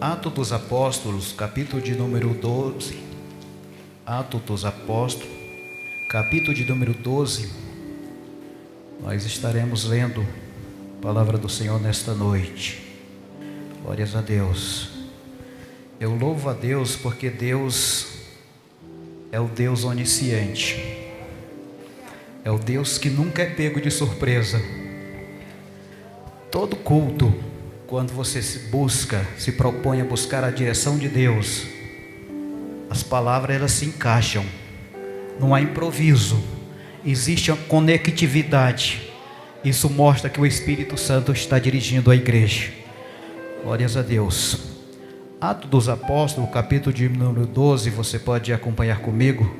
Atos dos Apóstolos, capítulo de número 12. Atos dos Apóstolos, capítulo de número 12. Nós estaremos lendo a palavra do Senhor nesta noite. Glórias a Deus. Eu louvo a Deus porque Deus é o Deus onisciente. É o Deus que nunca é pego de surpresa. Todo culto, quando você se propõe a buscar a direção de Deus, as palavras elas se encaixam, não há improviso, existe a conectividade. Isso mostra que o Espírito Santo está dirigindo a igreja. Glórias a Deus. Atos dos Apóstolos, capítulo de número 12, você pode acompanhar comigo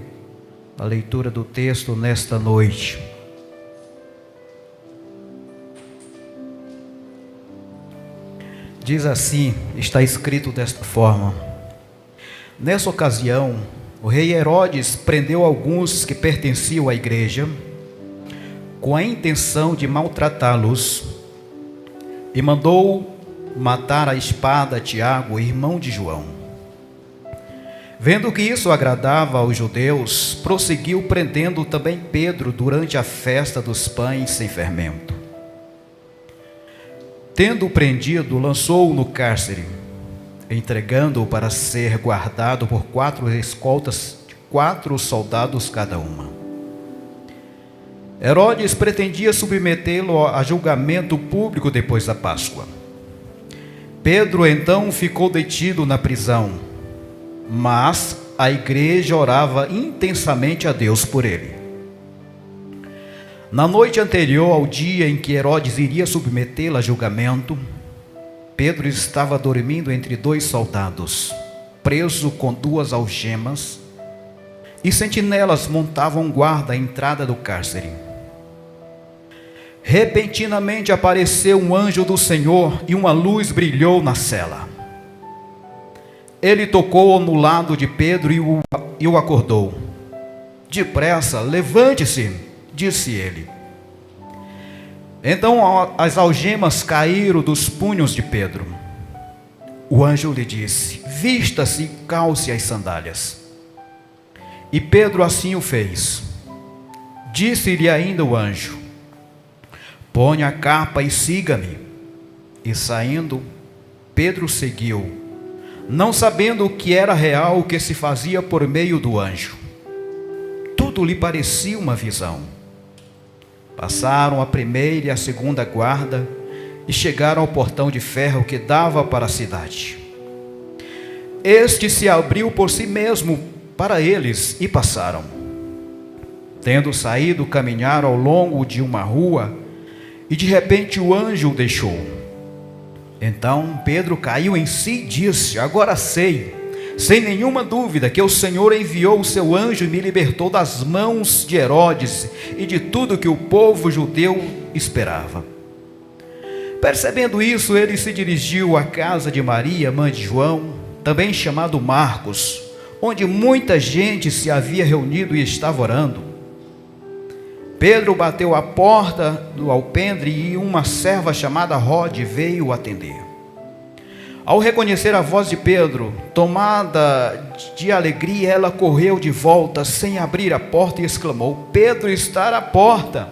a leitura do texto nesta noite. Diz assim, está escrito desta forma: nessa ocasião, o rei Herodes prendeu alguns que pertenciam à igreja, com a intenção de maltratá-los, e mandou matar à espada Tiago, irmão de João. Vendo que isso agradava aos judeus, prosseguiu prendendo também Pedro durante a festa dos pães sem fermento. Tendo-o prendido, lançou-o no cárcere, entregando-o para ser guardado por 4 escoltas, 4 soldados cada uma. Herodes pretendia submetê-lo a julgamento público depois da Páscoa. Pedro então ficou detido na prisão, mas a igreja orava intensamente a Deus por ele. Na noite anterior ao dia em que Herodes iria submetê-lo a julgamento, Pedro estava dormindo entre 2 soldados, preso com 2 algemas, e sentinelas montavam guarda à entrada do cárcere. Repentinamente apareceu um anjo do Senhor e uma luz brilhou na cela. Ele tocou no lado de Pedro e o acordou. Depressa, levante-se, disse ele. Então as algemas caíram dos punhos de Pedro. O anjo lhe disse: vista-se e calce as sandálias. E Pedro assim o fez. Disse-lhe ainda o anjo: ponha a capa e siga-me. E saindo, Pedro seguiu, não sabendo o que era real o que se fazia por meio do anjo. Tudo lhe parecia uma visão. Passaram a primeira e a segunda guarda e chegaram ao portão de ferro que dava para a cidade. Este se abriu por si mesmo para eles e passaram. Tendo saído, caminharam ao longo de uma rua e de repente o anjo o deixou. Então Pedro caiu em si e disse: agora sei, sem nenhuma dúvida, que o Senhor enviou o seu anjo e me libertou das mãos de Herodes e de tudo que o povo judeu esperava. Percebendo isso, ele se dirigiu à casa de Maria, mãe de João, também chamado Marcos, onde muita gente se havia reunido e estava orando. Pedro bateu à porta do alpendre e uma serva chamada Rode veio atender. Ao reconhecer a voz de Pedro, tomada de alegria, ela correu de volta sem abrir a porta e exclamou: Pedro está à porta.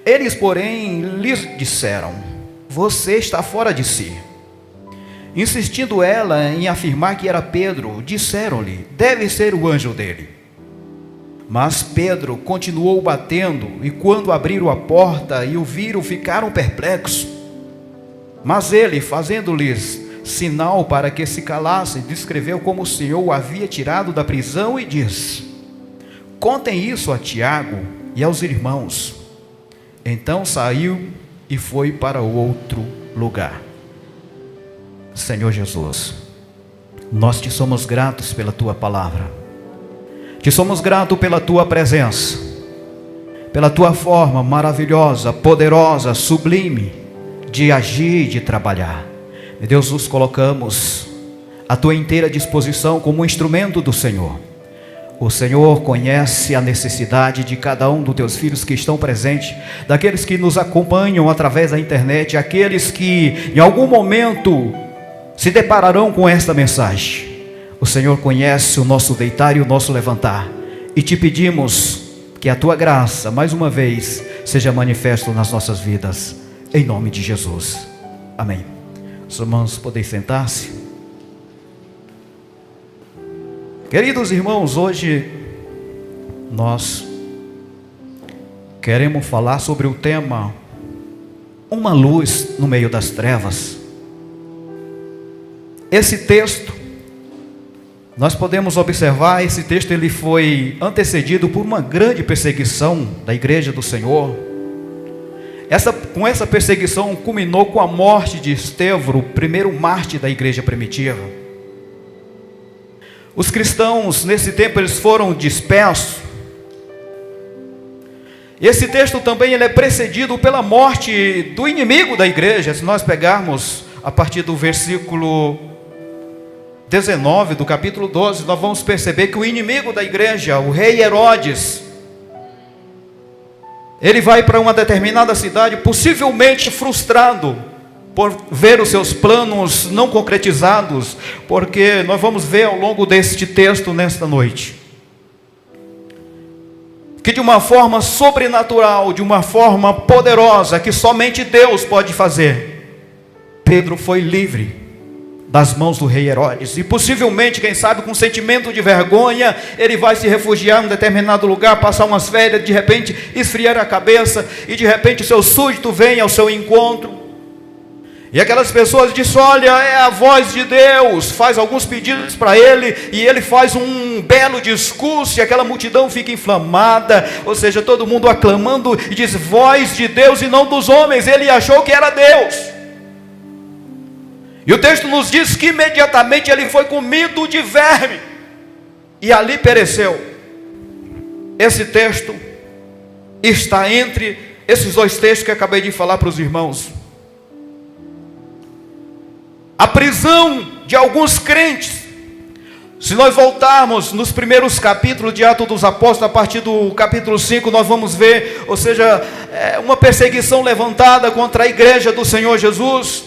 Eles, porém, lhes disseram: você está fora de si. Insistindo ela em afirmar que era Pedro, disseram-lhe: deve ser o anjo dele. Mas Pedro continuou batendo, e quando abriram a porta e o viram, ficaram perplexos. Mas ele, fazendo-lhes sinal para que se calassem, descreveu como o Senhor o havia tirado da prisão e disse: contem isso a Tiago e aos irmãos. Então saiu e foi para outro lugar. Senhor Jesus, nós te somos gratos pela tua palavra. Te somos gratos pela tua presença, pela tua forma maravilhosa, poderosa, sublime de agir e de trabalhar. Meu Deus, nos colocamos à tua inteira disposição como instrumento do Senhor. O Senhor conhece a necessidade de cada um dos teus filhos que estão presentes, daqueles que nos acompanham através da internet, aqueles que em algum momento se depararão com esta mensagem. O Senhor conhece o nosso deitar e o nosso levantar, e te pedimos que a tua graça, mais uma vez, seja manifesto nas nossas vidas, em nome de Jesus, amém. Os irmãos podem sentar-se. Queridos irmãos, hoje nós queremos falar sobre o tema uma luz no meio das trevas. Esse texto, nós podemos observar, esse texto ele foi antecedido por uma grande perseguição da igreja do Senhor. Com essa perseguição culminou com a morte de Estevão, o primeiro mártir da igreja primitiva. Os cristãos nesse tempo eles foram dispersos. Esse texto também ele é precedido pela morte do inimigo da igreja. Se nós pegarmos a partir do versículo 19 do capítulo 12, nós vamos perceber que o inimigo da igreja, o rei Herodes, ele vai para uma determinada cidade, possivelmente frustrado por ver os seus planos não concretizados, porque nós vamos ver ao longo deste texto nesta noite, que de uma forma sobrenatural, de uma forma poderosa, que somente Deus pode fazer, Pedro foi livre das mãos do rei Herodes, e possivelmente, quem sabe, com sentimento de vergonha, ele vai se refugiar em um determinado lugar, passar umas férias, de repente esfriar a cabeça, e de repente o seu súdito vem ao seu encontro, e aquelas pessoas dizem: olha, é a voz de Deus, faz alguns pedidos para ele, e ele faz um belo discurso, e aquela multidão fica inflamada, ou seja, todo mundo aclamando, e diz: voz de Deus e não dos homens. Ele achou que era Deus, e o texto nos diz que imediatamente ele foi comido de verme, e ali pereceu. Esse texto está entre esses dois textos que acabei de falar para os irmãos. A prisão de alguns crentes. Se nós voltarmos nos primeiros capítulos de Atos dos Apóstolos, a partir do capítulo 5, nós vamos ver, ou seja, uma perseguição levantada contra a igreja do Senhor Jesus.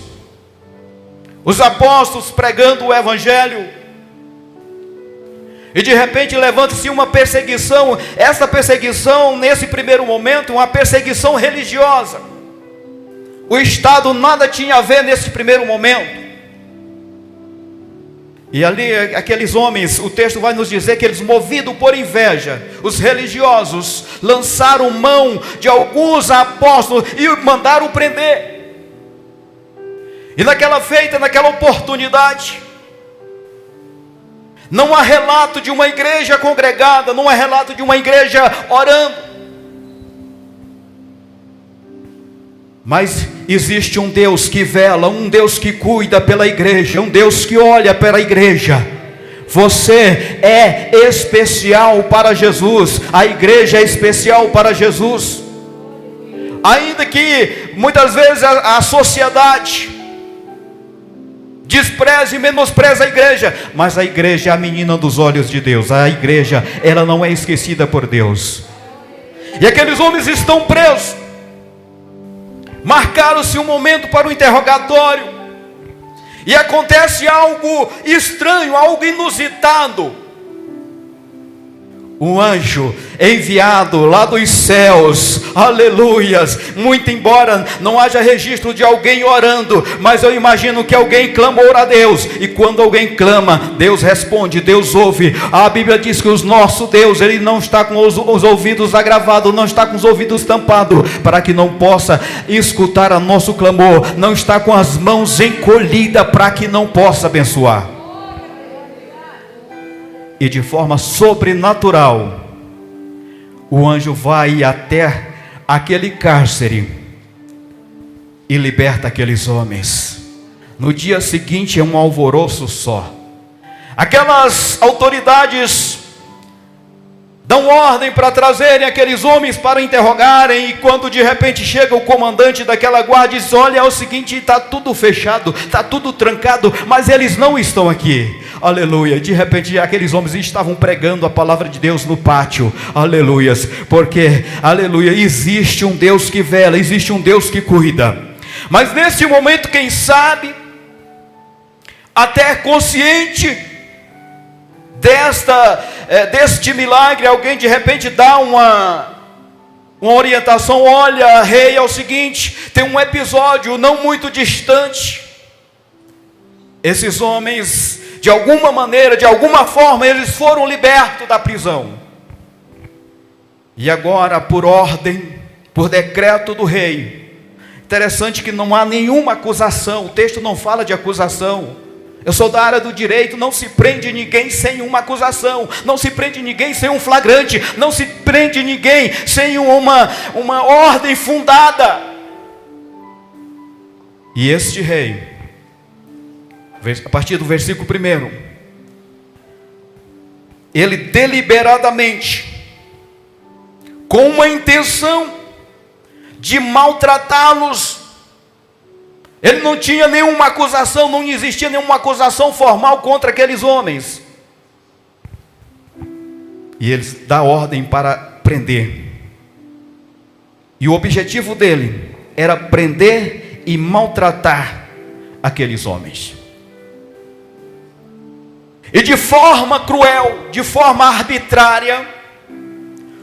Os apóstolos pregando o evangelho, e de repente levanta-se uma perseguição. Essa perseguição, nesse primeiro momento, uma perseguição religiosa. O Estado nada tinha a ver nesse primeiro momento. E ali aqueles homens, o texto vai nos dizer que eles, movidos por inveja, os religiosos lançaram mão de alguns apóstolos e mandaram prender. E naquela oportunidade, não há relato de uma igreja congregada, não há relato de uma igreja orando. Mas existe um Deus que vela, um Deus que cuida pela igreja, um Deus que olha pela igreja. Você é especial para Jesus, a igreja é especial para Jesus. Ainda que muitas vezes a sociedade despreze e menospreze a igreja, mas a igreja é a menina dos olhos de Deus. A igreja, ela não é esquecida por Deus. E aqueles homens estão presos. Marcaram-se um momento para o interrogatório, e acontece algo estranho, algo inusitado. Um anjo enviado lá dos céus, aleluias, muito embora não haja registro de alguém orando, mas eu imagino que alguém clamou a Deus, e quando alguém clama, Deus responde, Deus ouve. A Bíblia diz que o nosso Deus, Ele não está com os ouvidos agravados, não está com os ouvidos tampados, para que não possa escutar a nosso clamor, não está com as mãos encolhidas, para que não possa abençoar. E de forma sobrenatural, o anjo vai até aquele cárcere e liberta aqueles homens. No dia seguinte é um alvoroço só. Aquelas autoridades dão ordem para trazerem aqueles homens para interrogarem, e quando de repente chega o comandante daquela guarda e diz: olha, é o seguinte, está tudo fechado, está tudo trancado, mas eles não estão aqui. Aleluia. De repente aqueles homens estavam pregando a palavra de Deus no pátio, aleluias, porque, aleluia, existe um Deus que vela, existe um Deus que cuida. Mas nesse momento, quem sabe, até consciente deste milagre, alguém de repente dá uma orientação: olha, rei, é o seguinte, tem um episódio não muito distante, esses homens, de alguma maneira, de alguma forma, eles foram libertos da prisão, e agora, por ordem, por decreto do rei, interessante que não há nenhuma acusação, o texto não fala de acusação. Eu sou da área do direito, não se prende ninguém sem uma acusação, não se prende ninguém sem um flagrante, não se prende ninguém sem uma ordem fundada. E este rei, a partir do versículo 1, ele deliberadamente, com uma intenção de maltratá-los, ele não tinha nenhuma acusação, não existia nenhuma acusação formal contra aqueles homens. E ele dá ordem para prender. E o objetivo dele era prender e maltratar aqueles homens. E de forma cruel, de forma arbitrária,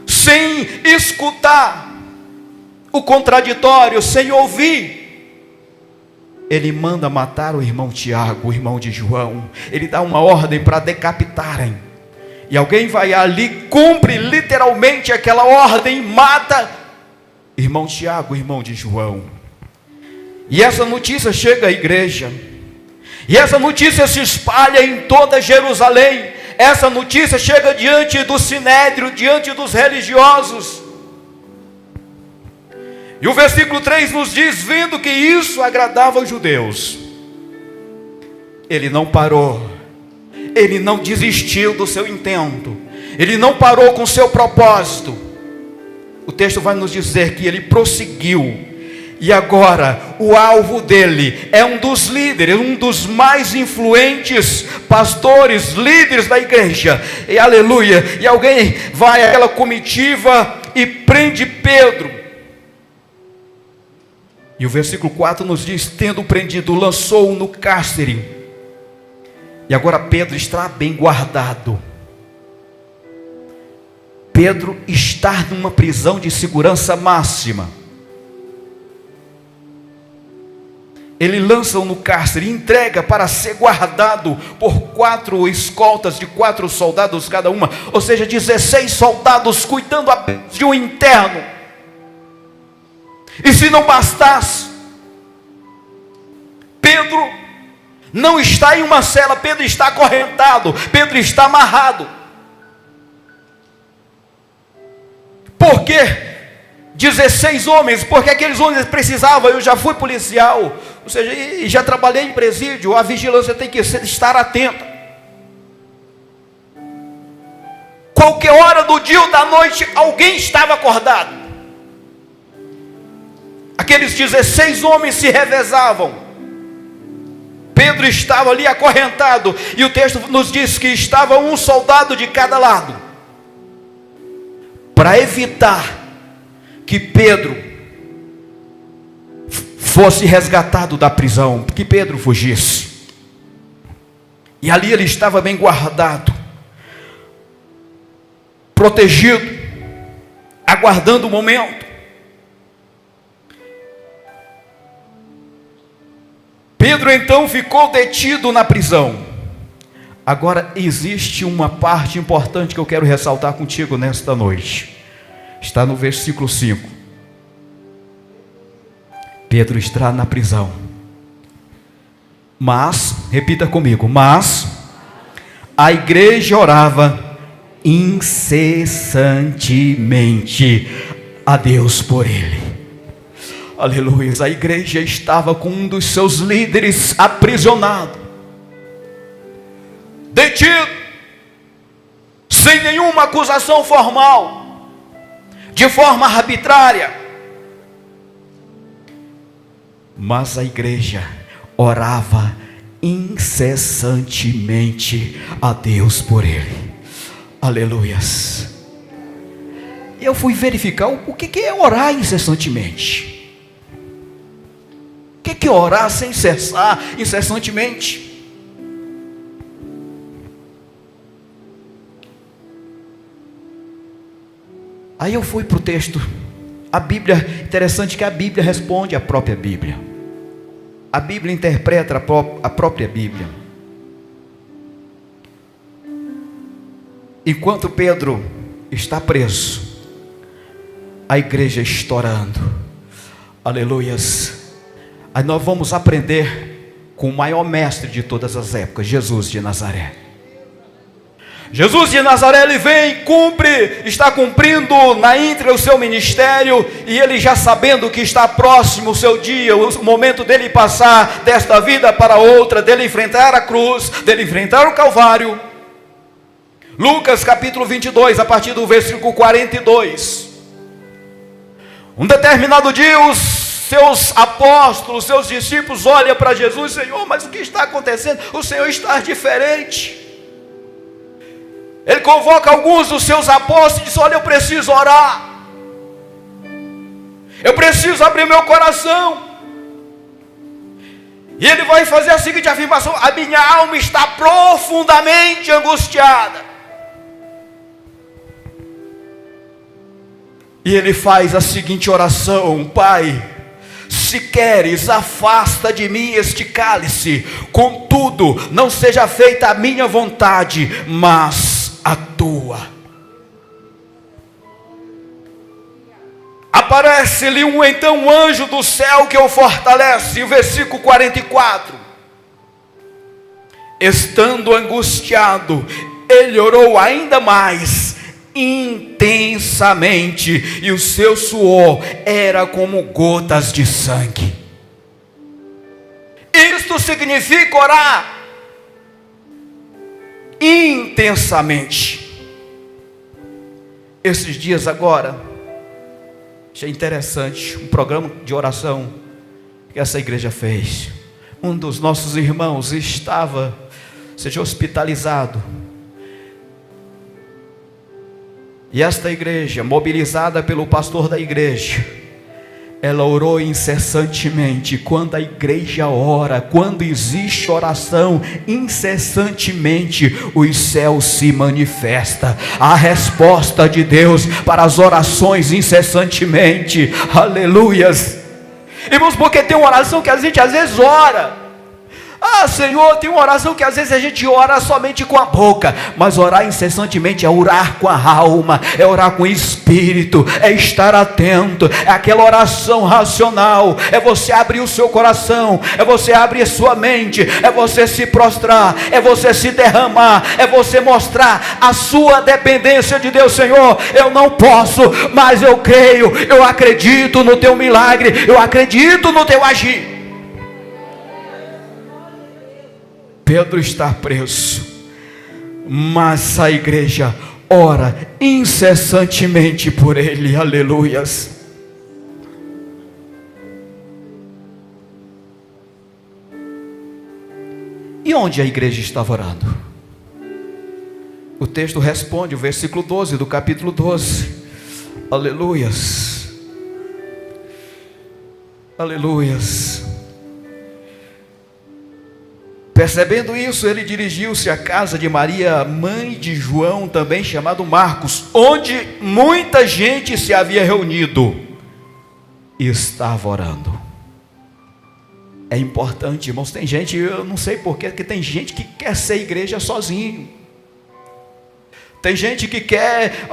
sem escutar o contraditório, sem ouvir, ele manda matar o irmão Tiago, o irmão de João. Ele dá uma ordem para decapitarem. E alguém vai ali, cumpre literalmente aquela ordem, mata irmão Tiago, irmão de João. E essa notícia chega à igreja. E essa notícia se espalha em toda Jerusalém. Essa notícia chega diante do sinédrio, diante dos religiosos. E o versículo 3 nos diz: vendo que isso agradava aos judeus, ele não parou, ele não desistiu do seu intento, ele não parou com o seu propósito. O texto vai nos dizer que ele prosseguiu, e agora o alvo dele é um dos líderes, um dos mais influentes pastores, líderes da igreja, e aleluia. E alguém vai àquela comitiva e prende Pedro. E o versículo 4 nos diz: tendo prendido, lançou-o no cárcere. E agora Pedro está bem guardado. Pedro está numa prisão de segurança máxima. Ele lança-o no cárcere e entrega para ser guardado por 4 escoltas de 4 soldados cada uma, ou seja, 16 soldados cuidando apenas de um interno. E se não bastasse, Pedro não está em uma cela, Pedro está acorrentado, Pedro está amarrado. Por quê? 16 homens, porque aqueles homens precisavam. Eu já fui policial, ou seja, e já trabalhei em presídio. A vigilância tem que estar atenta. Qualquer hora do dia ou da noite, alguém estava acordado. Aqueles 16 homens se revezavam. Pedro estava ali acorrentado, e o texto nos diz que estava um soldado de cada lado, para evitar que Pedro fosse resgatado da prisão, que Pedro fugisse. E ali ele estava bem guardado, protegido, aguardando o momento. Pedro então ficou detido na prisão. Agora existe uma parte importante que eu quero ressaltar contigo nesta noite. Está no versículo 5. Pedro está na prisão. Mas, repita comigo, mas a igreja orava incessantemente a Deus por ele. Aleluia. A igreja estava com um dos seus líderes aprisionado, detido, sem nenhuma acusação formal, de forma arbitrária. Mas a igreja orava incessantemente a Deus por ele. Aleluias. Eu fui verificar o que é orar incessantemente. O que é orar sem cessar, incessantemente? Aí eu fui para o texto. A Bíblia, interessante que a Bíblia responde à própria Bíblia. A Bíblia interpreta a própria Bíblia. Enquanto Pedro está preso, a igreja estourando. Aleluias. Aí nós vamos aprender com o maior mestre de todas as épocas, Jesus de Nazaré. Jesus de Nazaré, ele vem, cumpre, está cumprindo na íntegra o seu ministério, e ele já sabendo que está próximo o seu dia, o momento dele passar desta vida para outra, dele enfrentar a cruz, dele enfrentar o Calvário. Lucas capítulo 22, a partir do versículo 42. Um determinado dia, os seus apóstolos, seus discípulos olham para Jesus: Senhor, mas o que está acontecendo? O Senhor está diferente. Ele convoca alguns dos seus apóstolos e diz: olha, eu preciso orar, eu preciso abrir meu coração. E ele vai fazer a seguinte afirmação: a minha alma está profundamente angustiada. E ele faz a seguinte oração: Pai, se queres, afasta de mim este cálice, contudo, não seja feita a minha vontade, mas a tua. Aparece-lhe então um anjo do céu que o fortalece. O versículo 44. Estando angustiado, ele orou ainda mais intensamente, e o seu suor era como gotas de sangue. Isto significa orar intensamente. Esses dias agora, achei interessante um programa de oração que essa igreja fez. Um dos nossos irmãos seja hospitalizado, e esta igreja, mobilizada pelo pastor da igreja, ela orou incessantemente. Quando a igreja ora, quando existe oração, incessantemente os céus se manifestam. A resposta de Deus para as orações incessantemente. Aleluias. Irmãos, porque tem uma oração que a gente às vezes ora. Senhor, tem uma oração que às vezes a gente ora somente com a boca, mas orar incessantemente é orar com a alma, é orar com o espírito, é estar atento, é aquela oração racional, é você abrir o seu coração, é você abrir a sua mente, é você se prostrar, é você se derramar, é você mostrar a sua dependência de Deus. Senhor, eu não posso, mas eu creio, eu acredito no teu milagre, eu acredito no teu agir. Pedro está preso, mas a igreja ora incessantemente por ele. Aleluias. E onde a igreja estava orando? O texto responde, o versículo 12 do capítulo 12. Aleluias. Aleluias. Percebendo isso, ele dirigiu-se à casa de Maria, mãe de João, também chamado Marcos, onde muita gente se havia reunido e estava orando. É importante, irmãos. Tem gente, eu não sei porquê, que tem gente que quer ser igreja sozinho. Tem gente que quer,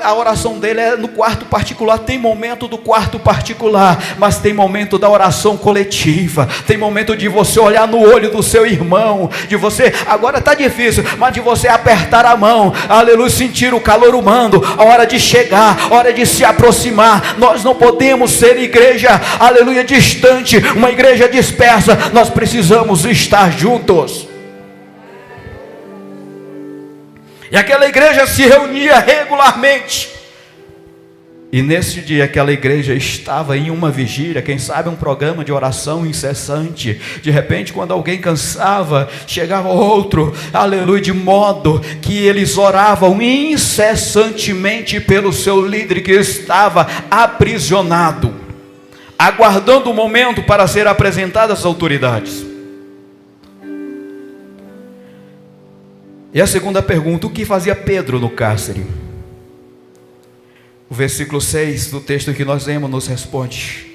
a oração dele é no quarto particular. Tem momento do quarto particular, mas tem momento da oração coletiva. Tem momento de você olhar no olho do seu irmão, de você, agora está difícil, mas de você apertar a mão, aleluia, sentir o calor humano, a hora de chegar, a hora de se aproximar. Nós não podemos ser igreja, aleluia, distante, uma igreja dispersa. Nós precisamos estar juntos. E aquela igreja se reunia regularmente. E nesse dia aquela igreja estava em uma vigília, quem sabe um programa de oração incessante. De repente, quando alguém cansava, chegava outro, aleluia, de modo que eles oravam incessantemente pelo seu líder que estava aprisionado, aguardando o momento para ser apresentado às autoridades. E a segunda pergunta: o que fazia Pedro no cárcere? O versículo 6 do texto que nós lemos nos responde: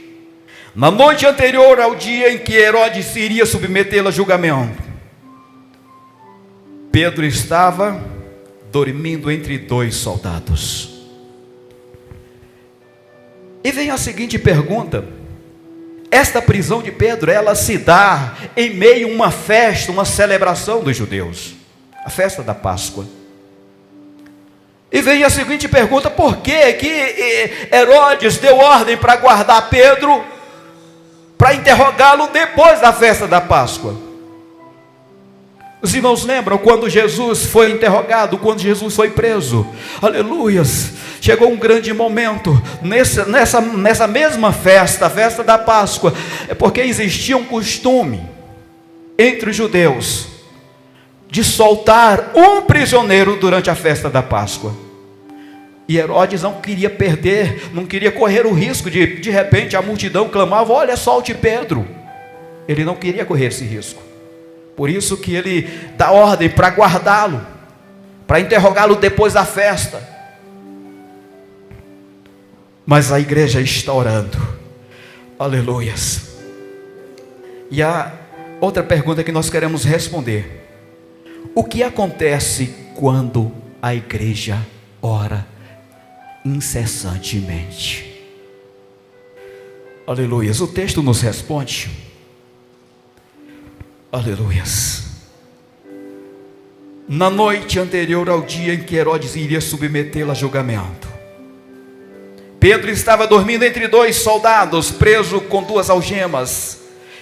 na noite anterior ao dia em que Herodes iria submetê-lo a julgamento, Pedro estava dormindo entre dois soldados. E vem a seguinte pergunta: esta prisão de Pedro, ela se dá em meio a uma festa, uma celebração dos judeus, a festa da Páscoa. E vem a seguinte pergunta: por que Herodes deu ordem para guardar Pedro, para interrogá-lo depois da festa da Páscoa? Os irmãos lembram quando Jesus foi interrogado, quando Jesus foi preso? Aleluias! Chegou um grande momento, nessa mesma festa, a festa da Páscoa, é porque existia um costume entre os judeus de soltar um prisioneiro durante a festa da Páscoa. E Herodes não queria perder, não queria correr o risco de repente a multidão clamava: olha, solte Pedro. Ele não queria correr esse risco. Por isso que ele dá ordem para guardá-lo, para interrogá-lo depois da festa. Mas a igreja está orando. Aleluias. E a outra pergunta que nós queremos responder: o que acontece quando a igreja ora incessantemente? Aleluias. O texto nos responde. Aleluias. Na noite anterior ao dia em que Herodes iria submetê-lo a julgamento, Pedro estava dormindo entre dois soldados, preso com duas algemas,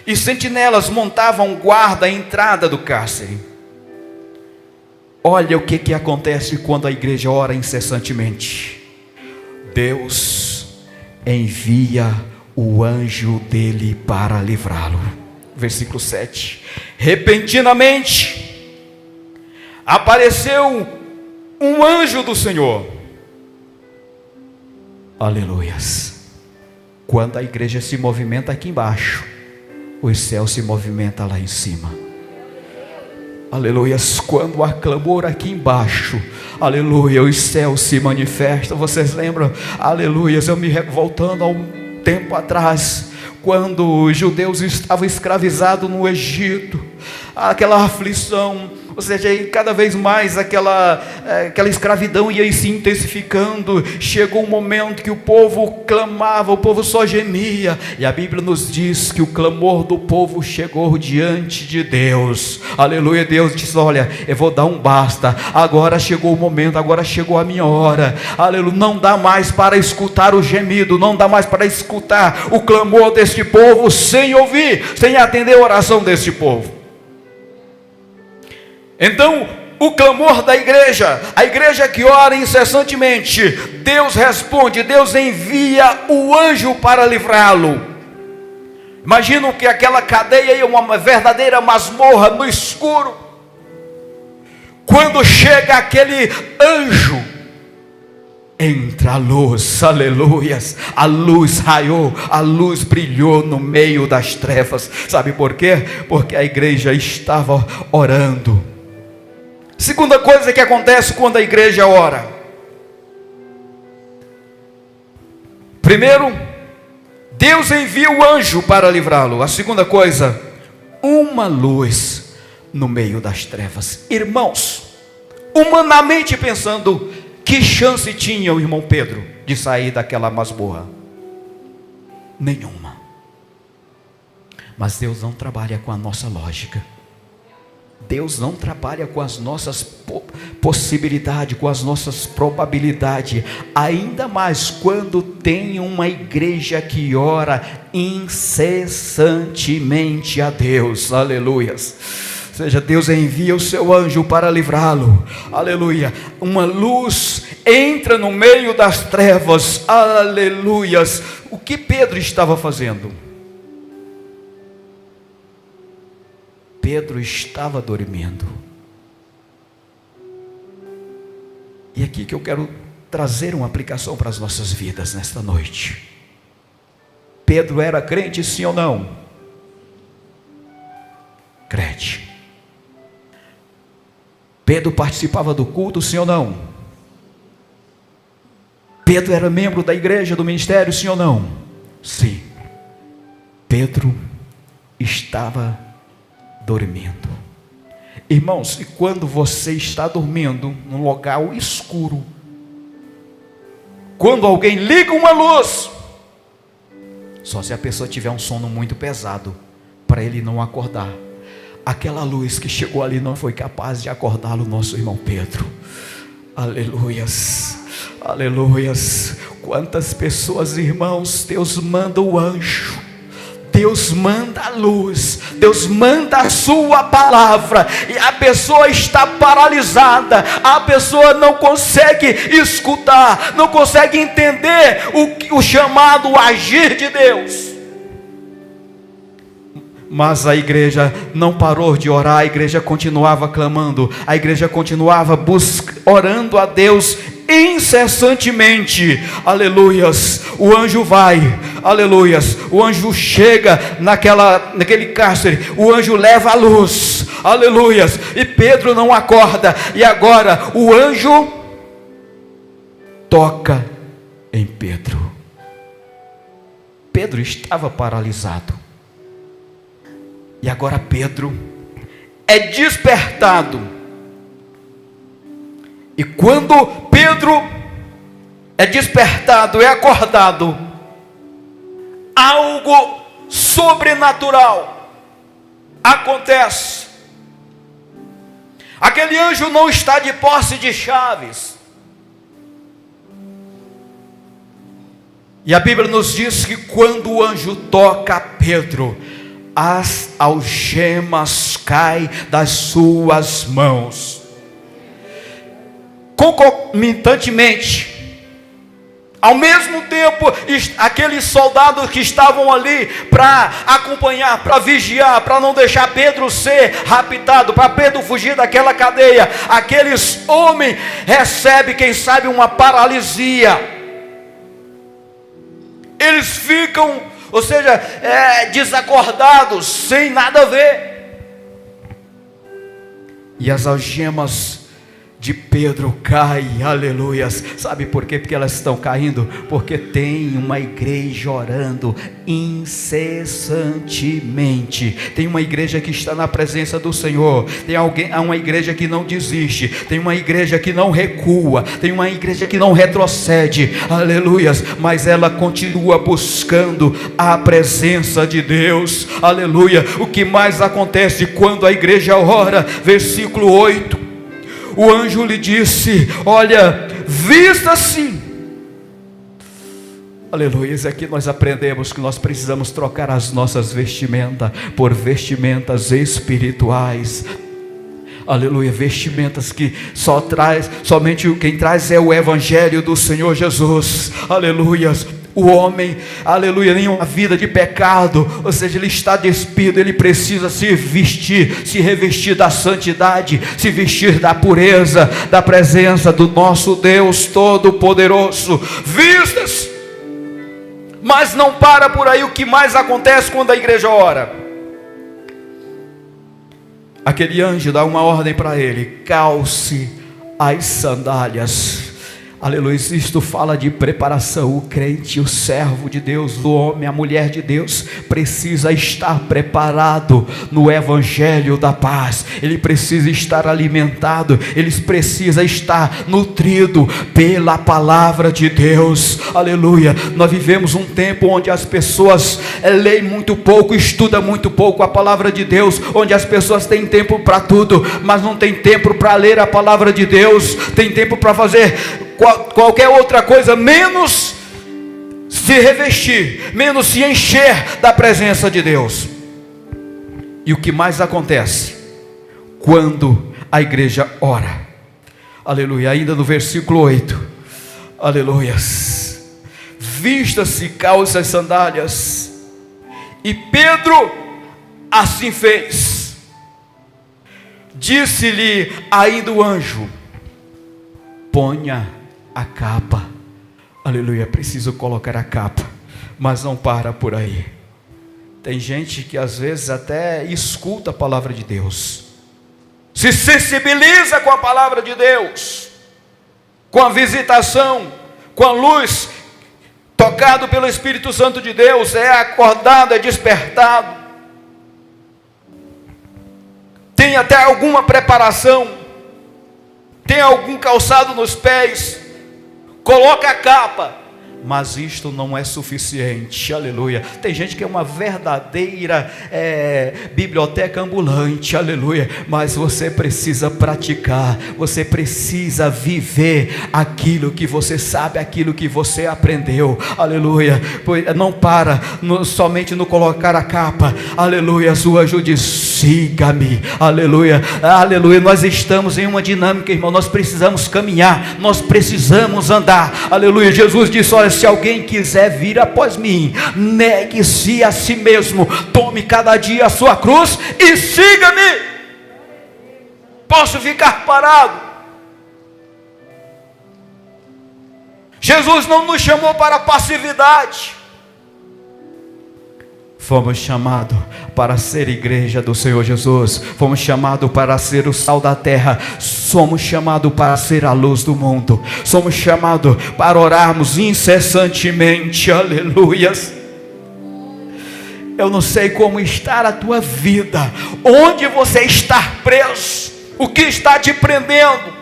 e sentinelas montavam guarda à entrada do cárcere. Olha o que acontece quando a igreja ora incessantemente. Deus envia o anjo dele para livrá-lo. Versículo 7: repentinamente apareceu um anjo do Senhor. Aleluias. Quando a igreja se movimenta aqui embaixo, os céus se movimentam lá em cima. Aleluias. Quando há clamor aqui embaixo, aleluia, os céus se manifestam. Vocês lembram? Aleluias. Eu me voltando a um tempo atrás, quando os judeus estavam escravizados no Egito, aquela aflição, ou seja, cada vez mais aquela escravidão ia se intensificando. Chegou um momento que o povo clamava, o povo só gemia, e a Bíblia nos diz que o clamor do povo chegou diante de Deus. Aleluia. Deus disse: olha, eu vou dar um basta, agora chegou o momento, agora chegou a minha hora. Aleluia. Não dá mais para escutar o gemido, não dá mais para escutar o clamor deste povo sem ouvir, sem atender a oração deste povo. Então, o clamor da igreja, a igreja que ora incessantemente, Deus responde, Deus envia o anjo para livrá-lo. Imagino que aquela cadeia é uma verdadeira masmorra no escuro. Quando chega aquele anjo, entra a luz, aleluias, a luz raiou, a luz brilhou no meio das trevas. Sabe por quê? Porque a igreja estava orando. Segunda coisa que acontece quando a igreja ora: primeiro, Deus envia o anjo para livrá-lo. A segunda coisa, uma luz no meio das trevas. Irmãos, humanamente pensando, que chance tinha o irmão Pedro de sair daquela masmorra? Nenhuma. Mas Deus não trabalha com a nossa lógica. Deus não trabalha com as nossas possibilidades, com as nossas probabilidades, ainda mais quando tem uma igreja que ora incessantemente a Deus. Aleluias. Ou seja, Deus envia o seu anjo para livrá-lo. Aleluia. Uma luz entra no meio das trevas. Aleluias. O que Pedro estava fazendo? Pedro estava dormindo. E aqui que eu quero trazer uma aplicação para as nossas vidas nesta noite. Pedro era crente, sim ou não? Crente. Pedro participava do culto, sim ou não? Pedro era membro da igreja, do ministério, sim ou não? Sim. Pedro estava dormindo. Irmãos, e quando você está dormindo num local escuro, quando alguém liga uma luz, só se a pessoa tiver um sono muito pesado, para ele não acordar. Aquela luz que chegou ali não foi capaz de acordá-lo, nosso irmão Pedro. Aleluias, aleluias. Quantas pessoas, irmãos, Deus manda o anjo, Deus manda a luz, Deus manda a sua palavra, e a pessoa está paralisada, a pessoa não consegue escutar, não consegue entender o chamado, o agir de Deus. Mas a igreja não parou de orar, a igreja continuava clamando, a igreja continuava orando a Deus incessantemente. Aleluias. O anjo vai, aleluias, o anjo chega naquele cárcere, o anjo leva a luz, aleluias, e Pedro não acorda, e agora o anjo toca em Pedro. Pedro estava paralisado, e agora Pedro é despertado. E quando Pedro é despertado, é acordado, algo sobrenatural acontece. Aquele anjo não está de posse de chaves. E a Bíblia nos diz que quando o anjo toca Pedro, as algemas caem das suas mãos. Concomitantemente, ao mesmo tempo, aqueles soldados que estavam ali para acompanhar, para vigiar, para não deixar Pedro ser raptado, para Pedro fugir daquela cadeia, aqueles homens recebem, quem sabe, uma paralisia. Eles ficam, ou seja, desacordados, sem nada a ver. E as algemas de Pedro caem, aleluias. Sabe por quê? Porque elas estão caindo, porque tem uma igreja orando incessantemente. Tem uma igreja que está na presença do Senhor. Há uma igreja que não desiste, tem uma igreja que não recua, tem uma igreja que não retrocede, aleluias, mas ela continua buscando a presença de Deus, aleluia. O que mais acontece quando a igreja ora? Versículo 8, o anjo lhe disse: olha, vista-se. Aleluia. Aqui nós aprendemos que nós precisamos trocar as nossas vestimentas por vestimentas espirituais. Aleluia. Vestimentas que somente quem traz é o evangelho do Senhor Jesus. Aleluia. O homem, aleluia, nenhuma vida de pecado, ou seja, ele está despido, ele precisa se revestir da santidade, se vestir da pureza, da presença do nosso Deus Todo-Poderoso. Vistas, mas não para por aí. O que mais acontece quando a igreja ora? Aquele anjo dá uma ordem para ele: calce as sandálias. Aleluia. Isto fala de preparação. O crente, o servo de Deus, o homem, a mulher de Deus precisa estar preparado no evangelho da paz. Ele precisa estar alimentado, ele precisa estar nutrido pela palavra de Deus. Aleluia. Nós vivemos um tempo onde as pessoas leem muito pouco, estudam muito pouco a palavra de Deus, onde as pessoas têm tempo para tudo, mas não tem tempo para ler a palavra de Deus, tem tempo para fazer qualquer outra coisa, menos se revestir, menos se encher da presença de Deus. E o que mais acontece quando a igreja ora? Aleluia. Ainda no versículo 8, aleluias, vista-se, calça as sandálias. E Pedro assim fez. Disse-lhe ainda o anjo: ponha a capa. Aleluia. Preciso colocar a capa, mas não para por aí. Tem gente que às vezes até escuta a palavra de Deus, se sensibiliza com a palavra de Deus, com a visitação, com a luz, tocado pelo Espírito Santo de Deus, é acordado, é despertado, tem até alguma preparação, tem algum calçado nos pés, coloca a capa, mas isto não é suficiente, aleluia. Tem gente que é uma verdadeira biblioteca ambulante, aleluia, mas você precisa praticar, você precisa viver aquilo que você sabe, aquilo que você aprendeu, aleluia. Não para somente no colocar a capa, aleluia. O anjo diz: siga-me, aleluia, aleluia. Nós estamos em uma dinâmica, irmão, nós precisamos caminhar, nós precisamos andar, aleluia. Jesus disse: olha, se alguém quiser vir após mim, negue-se a si mesmo, tome cada dia a sua cruz e siga-me. Posso ficar parado? Jesus não nos chamou para passividade. Fomos chamados para ser igreja do Senhor Jesus. Fomos chamados para ser o sal da terra. Somos chamados para ser a luz do mundo. Somos chamados para orarmos incessantemente. Aleluias. Eu não sei como está a tua vida. Onde você está preso? O que está te prendendo?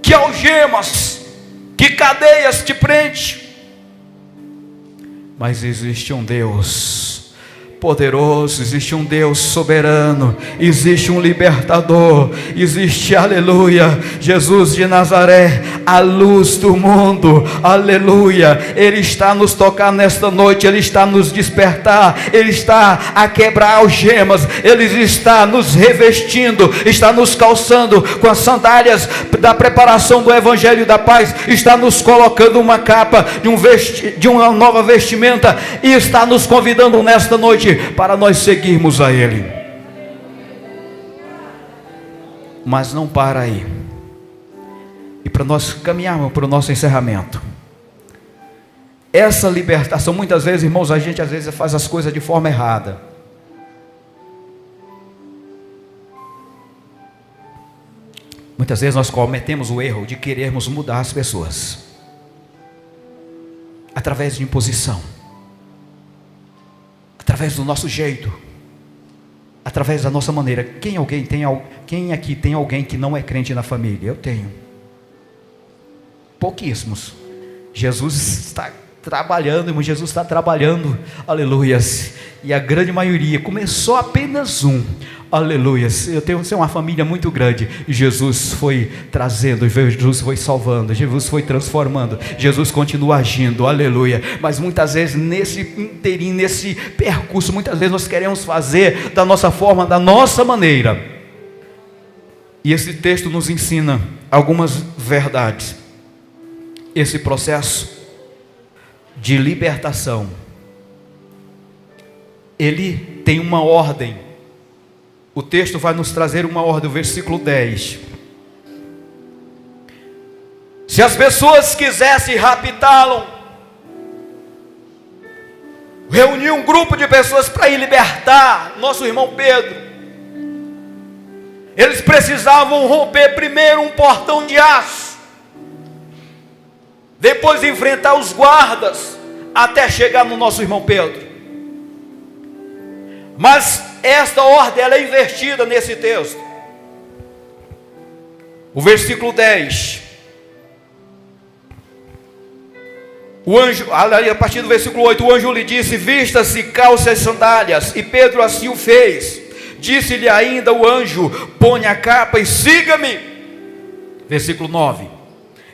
Que algemas, que cadeias te prende? Mas existe um Deus poderoso, existe um Deus soberano, existe um libertador, existe, aleluia, Jesus de Nazaré, a luz do mundo, aleluia. Ele está a nos tocar nesta noite, Ele está a nos despertar, Ele está a quebrar algemas, Ele está nos revestindo, está nos calçando com as sandálias da preparação do Evangelho da Paz, está nos colocando uma capa de uma nova vestimenta, e está nos convidando nesta noite para nós seguirmos a Ele. Mas não para aí. E para nós caminharmos para o nosso encerramento, essa libertação, muitas vezes, irmãos, a gente às vezes faz as coisas de forma errada. Muitas vezes nós cometemos o erro de querermos mudar as pessoas através de imposição, através do nosso jeito, através da nossa maneira. Quem aqui tem alguém que não é crente na família? Eu tenho. Pouquíssimos. Jesus está trabalhando, irmão, Jesus está trabalhando, aleluias. E a grande maioria, começou apenas um, aleluias. Eu tenho uma família muito grande, e Jesus foi trazendo, Jesus foi salvando, Jesus foi transformando, Jesus continua agindo, aleluia. Mas muitas vezes nesse inteirinho, nesse percurso, muitas vezes nós queremos fazer da nossa forma, da nossa maneira. E esse texto nos ensina algumas verdades. Esse processo de libertação, ele tem uma ordem. O texto vai nos trazer uma ordem, o versículo 10. Se as pessoas quisessem raptá-lo, reunir um grupo de pessoas para ir libertar nosso irmão Pedro, eles precisavam romper primeiro um portão de aço, depois enfrentar os guardas, até chegar no nosso irmão Pedro. Mas esta ordem, ela é invertida nesse texto. O versículo 10, o anjo, a partir do versículo 8, o anjo lhe disse: vista-se, calça as sandálias. E Pedro assim o fez. Disse-lhe ainda o anjo: põe a capa e siga-me. Versículo 9.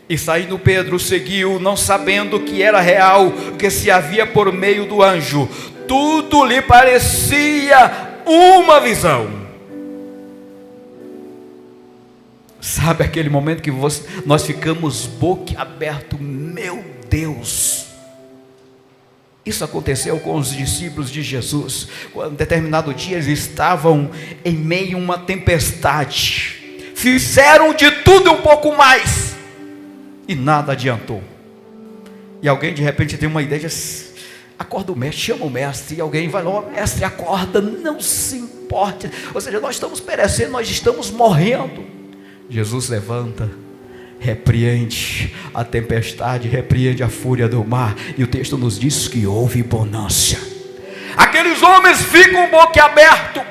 E saindo Pedro seguiu, não sabendo que era real o que se havia por meio do anjo. Tudo lhe parecia uma visão. Sabe aquele momento que nós ficamos boquiabertos? Meu Deus! Isso aconteceu com os discípulos de Jesus. Quando em determinado dia eles estavam em meio a uma tempestade, fizeram de tudo um pouco mais, e nada adiantou. E alguém de repente tem uma ideia, diz: acorda o mestre, chama o mestre. E alguém vai lá: mestre, acorda, não se importe. Ou seja, nós estamos perecendo, nós estamos morrendo. Jesus levanta, repreende a tempestade, repreende a fúria do mar, e o texto nos diz que houve bonança. Aqueles homens ficam boquiabertos,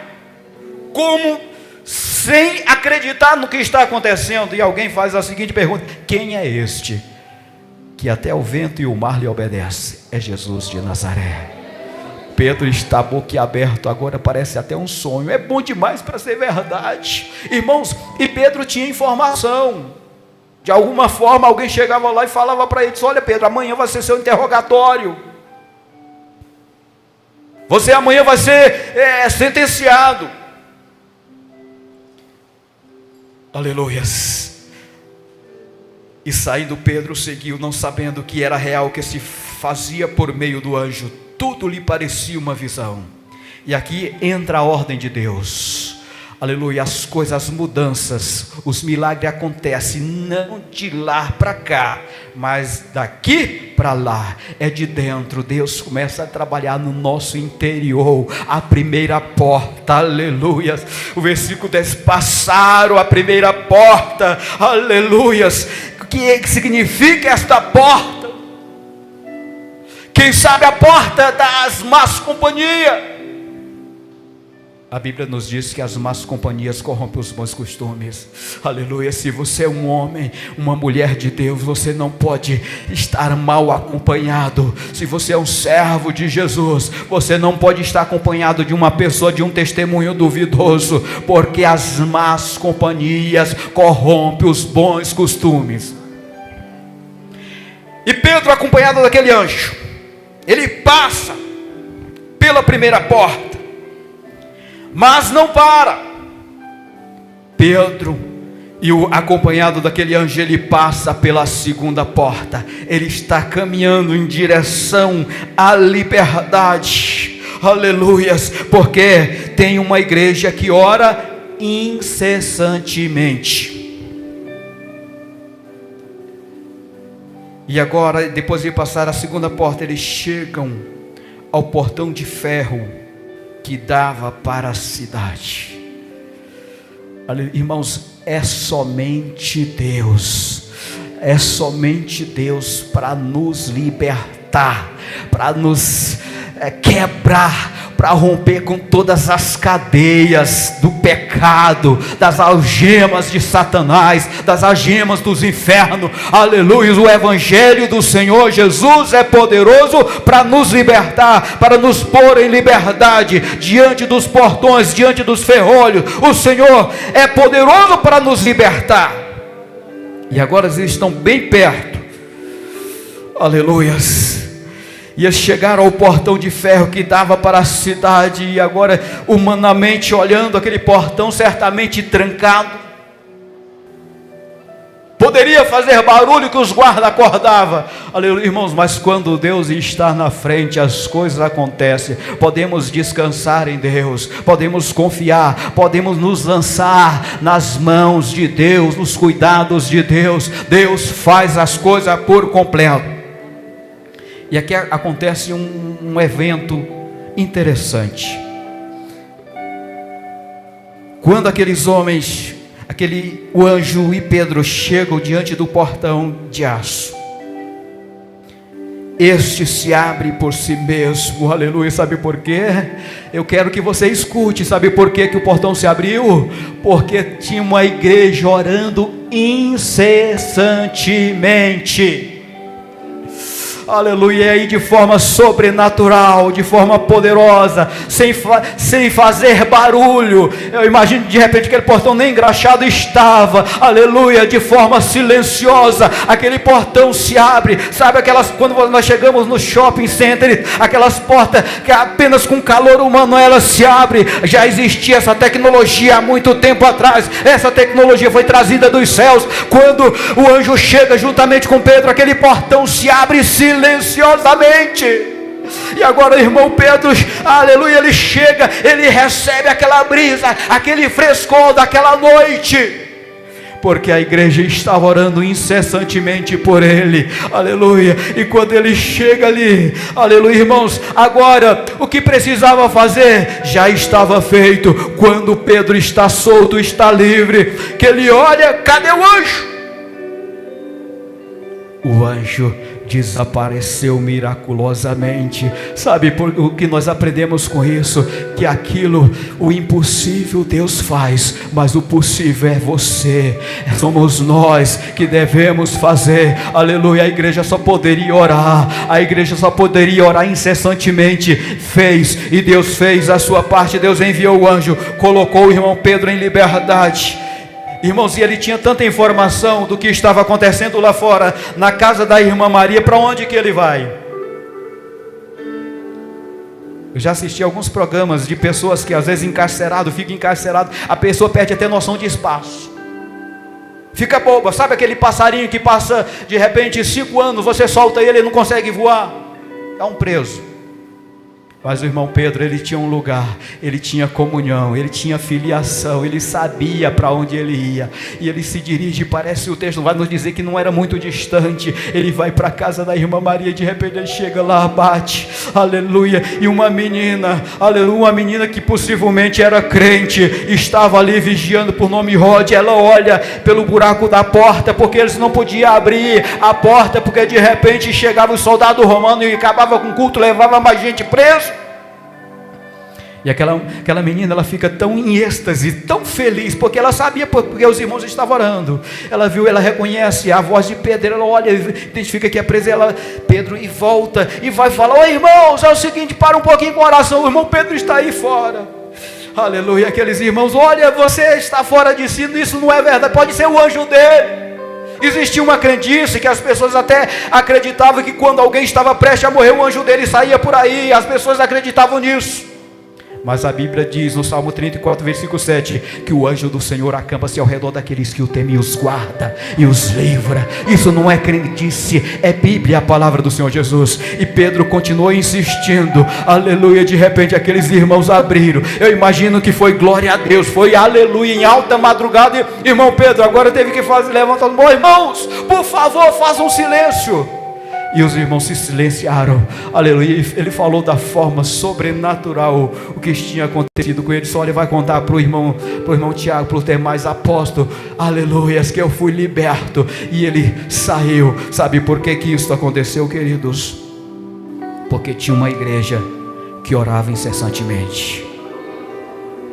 como sem acreditar no que está acontecendo, e alguém faz a seguinte pergunta: quem é este que até o vento e o mar lhe obedecem? É Jesus de Nazaré. Pedro está boquiaberto, agora parece até um sonho, é bom demais para ser verdade, irmãos. E Pedro tinha informação, de alguma forma alguém chegava lá e falava para ele: olha Pedro, amanhã vai ser seu interrogatório, você amanhã vai ser sentenciado. Aleluias. E saindo Pedro seguiu, não sabendo que era real, que se fazia por meio do anjo. Tudo lhe parecia uma visão. E aqui entra a ordem de Deus. Aleluia. As coisas, as mudanças, os milagres acontecem não de lá para cá, mas daqui para lá. É de dentro. Deus começa a trabalhar no nosso interior. A primeira porta, aleluia. O versículo 10: passaram a primeira porta, aleluias. O que significa esta porta? Quem sabe a porta das más companhias. A Bíblia nos diz que as más companhias corrompem os bons costumes. Aleluia. Se você é um homem, uma mulher de Deus, você não pode estar mal acompanhado. Se você é um servo de Jesus, você não pode estar acompanhado de uma pessoa, de um testemunho duvidoso, porque as más companhias corrompem os bons costumes. E Pedro, acompanhado daquele anjo, ele passa pela primeira porta, mas não para. Pedro, e o acompanhado daquele anjo, ele passa pela segunda porta. Ele está caminhando em direção à liberdade. Aleluias, porque tem uma igreja que ora incessantemente. E agora, depois de passar a segunda porta, eles chegam ao portão de ferro que dava para a cidade. Irmãos, é somente Deus para nos libertar, para nos quebrar, para romper com todas as cadeias do pecado, das algemas de Satanás, das algemas dos infernos. Aleluia. O evangelho do Senhor Jesus é poderoso para nos libertar, para nos pôr em liberdade diante dos portões, diante dos ferrolhos. O Senhor é poderoso para nos libertar. E agora eles estão bem perto. Aleluias. E eles chegaram ao portão de ferro que dava para a cidade. E agora, humanamente olhando, aquele portão certamente trancado, poderia fazer barulho que os guardas acordavam. Aleluia, irmãos, mas quando Deus está na frente, as coisas acontecem. Podemos descansar em Deus, podemos confiar, podemos nos lançar nas mãos de Deus, nos cuidados de Deus. Deus faz as coisas por completo. E aqui acontece um evento interessante. Quando aqueles homens, o anjo e Pedro chegam diante do portão de aço, este se abre por si mesmo. Aleluia. Sabe por quê? Eu quero que você escute. Sabe por quê que o portão se abriu? Porque tinha uma igreja orando incessantemente. Aleluia. E aí, de forma sobrenatural, de forma poderosa, sem fazer barulho. Eu imagino de repente aquele portão nem engraxado estava. Aleluia. De forma silenciosa, aquele portão se abre. Sabe aquelas, quando nós chegamos no shopping center, aquelas portas que apenas com calor humano elas se abrem. Já existia essa tecnologia há muito tempo atrás. Essa tecnologia foi trazida dos céus. Quando o anjo chega juntamente com Pedro, aquele portão se abre silenciosamente. E agora, irmão Pedro, aleluia, ele chega, ele recebe aquela brisa, aquele frescor daquela noite, porque a igreja estava orando incessantemente por ele. Aleluia. E quando ele chega ali, aleluia, irmãos, agora o que precisava fazer já estava feito. Quando Pedro está solto, está livre, que ele olha, cadê o anjo? o anjo desapareceu miraculosamente. Sabe o que nós aprendemos com isso? Que aquilo, o impossível Deus faz, mas o possível é você, somos nós que devemos fazer. Aleluia. A igreja só poderia orar, a igreja só poderia orar incessantemente. Fez, e Deus fez a sua parte. Deus enviou o anjo, colocou o irmão Pedro em liberdade. Irmãos, e ele tinha tanta informação do que estava acontecendo lá fora, na casa da irmã Maria. Para onde que ele vai? Eu já assisti a alguns programas de pessoas que às vezes fica encarcerado, a pessoa perde até noção de espaço, fica boba. Sabe aquele passarinho que passa de repente 5 anos, você solta ele não consegue voar, é um preso. Mas o irmão Pedro, ele tinha um lugar, ele tinha comunhão, ele tinha filiação, ele sabia para onde ele ia. E ele se dirige, parece o texto vai nos dizer que não era muito distante. Ele vai para a casa da irmã Maria, de repente ele chega lá, bate, aleluia. E uma menina, aleluia, uma menina que possivelmente era crente, estava ali vigiando, por nome Rod. Ela olha pelo buraco da porta, porque eles não podiam abrir a porta, porque de repente chegava o soldado romano e acabava com o culto, levava mais gente preso. E aquela menina, ela fica tão em êxtase, tão feliz, porque ela sabia, porque os irmãos estavam orando. Ela viu, ela reconhece a voz de Pedro, ela olha, identifica que é Pedro, e volta, e vai falar: ô irmãos, é o seguinte, para um pouquinho com a oração, o irmão Pedro está aí fora. Aleluia. Aqueles irmãos: olha, você está fora de si, isso não é verdade, pode ser o anjo dele. Existia uma crendice que as pessoas até acreditavam que quando alguém estava prestes a morrer, o anjo dele saía por aí, as pessoas acreditavam nisso. Mas a Bíblia diz no Salmo 34, versículo 7, que o anjo do Senhor acampa-se ao redor daqueles que o temem e os guarda e os livra. Isso não é crendice, é Bíblia, a palavra do Senhor Jesus. E Pedro continuou insistindo, aleluia. De repente aqueles irmãos abriram. Eu imagino que foi glória a Deus, foi aleluia, em alta madrugada. Irmão Pedro agora teve que levantar, irmãos, por favor, façam silêncio. E os irmãos se silenciaram, aleluia. Ele falou da forma sobrenatural o que tinha acontecido com ele. Só ele vai contar para o irmão Tiago, para os demais apóstolos, aleluia, que eu fui liberto e ele saiu. Sabe por que isso aconteceu, queridos? Porque tinha uma igreja que orava incessantemente.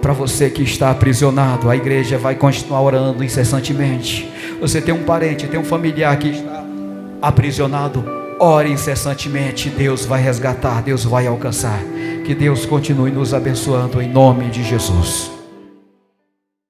Para você que está aprisionado, a igreja vai continuar orando incessantemente. Você tem um parente, tem um familiar que está aprisionado, ore incessantemente, Deus vai resgatar, Deus vai alcançar. Que Deus continue nos abençoando em nome de Jesus.